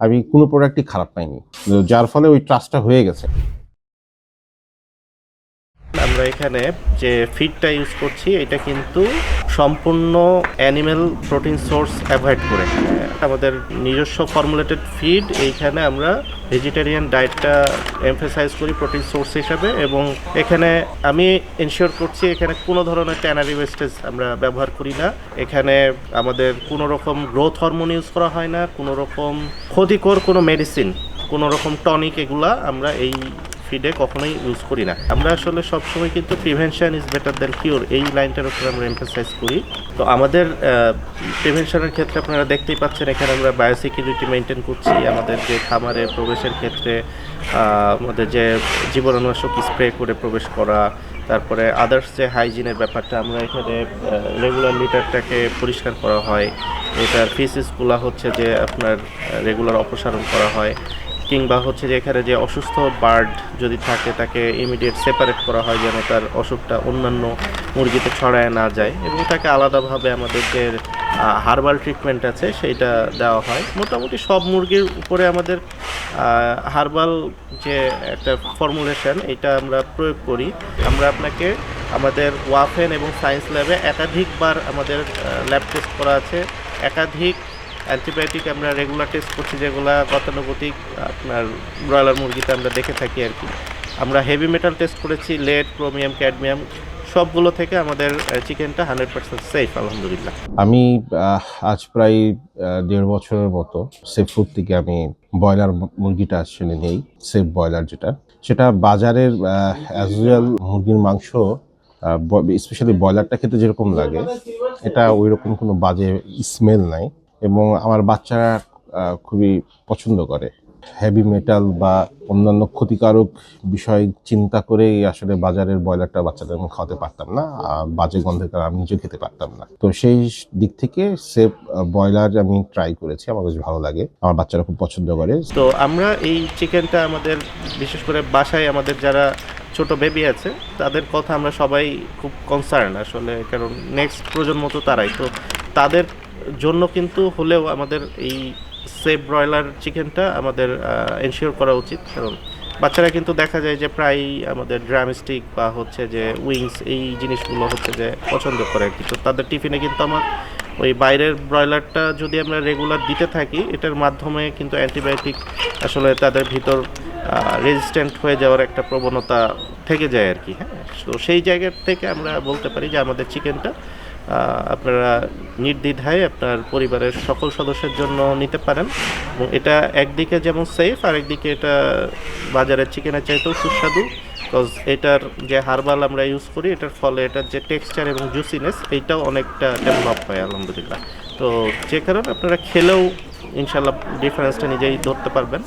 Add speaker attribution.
Speaker 1: আমি কোনো প্রোডাক্টই খারাপ পাইনি, যার ফলে ওই ট্রাস্টটা হয়ে গেছে।
Speaker 2: আমরা এখানে যে ফিডটা ইউজ করছি এটা কিন্তু সম্পূর্ণ অ্যানিমেল প্রোটিন সোর্স অ্যাভয়েড করে। আমাদের নিজস্ব ফর্মুলেটেড ফিড, এইখানে আমরা ভেজিটেরিয়ান ডায়েটটা এমফেসাইজ করি প্রোটিন সোর্স হিসাবে, এবং এখানে আমি এনশিওর করছি এখানে কোনো ধরনের ট্যানারি ওয়েস্টেজ আমরা ব্যবহার করি না। এখানে আমাদের কোনো রকম গ্রোথ হরমোন ইউজ করা হয় না, কোনো রকম ক্ষতিকর কোনো মেডিসিন, কোনো রকম টনিক, এগুলা আমরা এই ফিডে কখনোই ইউজ করি না। আমরা আসলে সবসময় কিন্তু prevention is better than cure, এই লাইনটার উপরে আমরা এমফাসাইজ করি। তো আমাদের প্রিভেনশনের ক্ষেত্রে আপনারা দেখতেই পাচ্ছেন এখানে আমরা বায়োসিকিউরিটি মেনটেন করছি। আমাদের যে খামারে প্রবেশের ক্ষেত্রে আমাদের যে জীবাণুনাশক স্প্রে করে প্রবেশ করা, তারপরে আদার্স যে হাইজিনের ব্যাপারটা, আমরা এখানে রেগুলার লিটারটাকে পরিষ্কার করা হয়, এটার ফিসেসগুলো হচ্ছে যে আপনার রেগুলার অপসারণ করা হয়, কিংবা হচ্ছে যে এখানে যে অসুস্থ বার্ড যদি থাকে তাকে ইমিডিয়েট সেপারেট করা হয় যেন তার অসুখটা অন্যান্য মুরগিতে ছড়ায় না যায়, এবং তাকে আলাদাভাবে আমাদের যে হার্বাল ট্রিটমেন্ট আছে সেইটা দেওয়া হয়। মোটামুটি সব মুরগির উপরে আমাদের হার্বাল যে একটা ফর্মুলেশন এটা আমরা প্রয়োগ করি। আমরা আপনাকে আমাদের ওয়াফেন এবং সায়েন্স ল্যাবে একাধিকবার আমাদের ল্যাব টেস্ট করা আছে, একাধিক অ্যান্টিবায়োটিক আমরা রেগুলার টেস্ট করছি, যেগুলো গতানুগতিক আপনার ব্রয়লার মুরগিতে আমরা দেখে থাকি আর কি। আমরা হেভি মেটাল টেস্ট করেছি, লেড, ক্রোমিয়াম, ক্যাডমিয়াম, সবগুলো থেকে আমাদের চিকেনটা 100% সেফ আলহামদুলিল্লাহ।
Speaker 1: আমি আজ প্রায় 1.5 বছরের মতো সেফ ফুড থেকে আমি ব্রয়লার মুরগিটা আসলে নেই। সেফ ব্রয়লার যেটা, সেটা বাজারের অ্যাজ ইউজুয়াল মুরগির মাংস, স্পেশালি ব্রয়লারটা খেতে যেরকম লাগে, এটা ওই রকম কোনো বাজে স্মেল নাই, এবং আমার বাচ্চারা খুবই পছন্দ করে। হেভি মেটাল বা অন্যান্য ক্ষতিকারক বিষয় চিন্তা করেই আসলে বাজারের ব্রয়লারটা বাচ্চাদের আমি খাওয়াতে পারতাম না, বাজে গন্ধের কারণে আমি নিজে খেতে পারতাম না। তো সেই দিক থেকে সেফ ব্রয়লার আমি ট্রাই করেছি, আমার বেশ ভালো লাগে, আমার বাচ্চারা খুব পছন্দ করে।
Speaker 2: তো আমরা এই চিকেনটা আমাদের বিশেষ করে বাসায় আমাদের যারা ছোট বেবি আছে তাদের কথা আমরা সবাই খুব কনসার্ন আসলে, কারণ নেক্সট প্রজন্ম তো তারাই, তো তাদের জন্য কিন্তু হলেও আমাদের এই সেফ ব্রয়লার চিকেনটা আমাদের এনশিওর করা উচিত। কারণ বাচ্চারা কিন্তু দেখা যায় যে প্রায় আমাদের ড্রামস্টিক বা হচ্ছে যে উইংস, এই জিনিসগুলো হচ্ছে যে পছন্দ করে আর কি। তো তাদের টিফিনে কিন্তু আমার ওই বাইরের ব্রয়লারটা যদি আমরা রেগুলার দিতে থাকি, এটার মাধ্যমে কিন্তু অ্যান্টিবায়োটিক আসলে তাদের ভিতর রেজিস্ট্যান্ট হয়ে যাওয়ার একটা প্রবণতা থেকে যায় আর কি। হ্যাঁ, তো সেই জায়গা থেকে আমরা বলতে পারি যে আমাদের চিকেনটা আপনারা নির্দ্বিধায় আপনার পরিবারের সকল সদস্যের জন্য নিতে পারেন, এবং এটা একদিকে যেমন সেফ, আর একদিকে এটা বাজারের চিকেনের চাইতেও সুস্বাদু। বিকজ এটার যে হার্বাল আমরা ইউজ করি, এটার ফলে এটার যে টেক্সচার এবং জুসিনেস এইটাও অনেকটা ডেভেলপ হয় আলহামদুলিল্লাহ। তো যে কারণে আপনারা খেলেও ইনশাল্লাহ ডিফারেন্সটা নিজেই ধরতে পারবেন।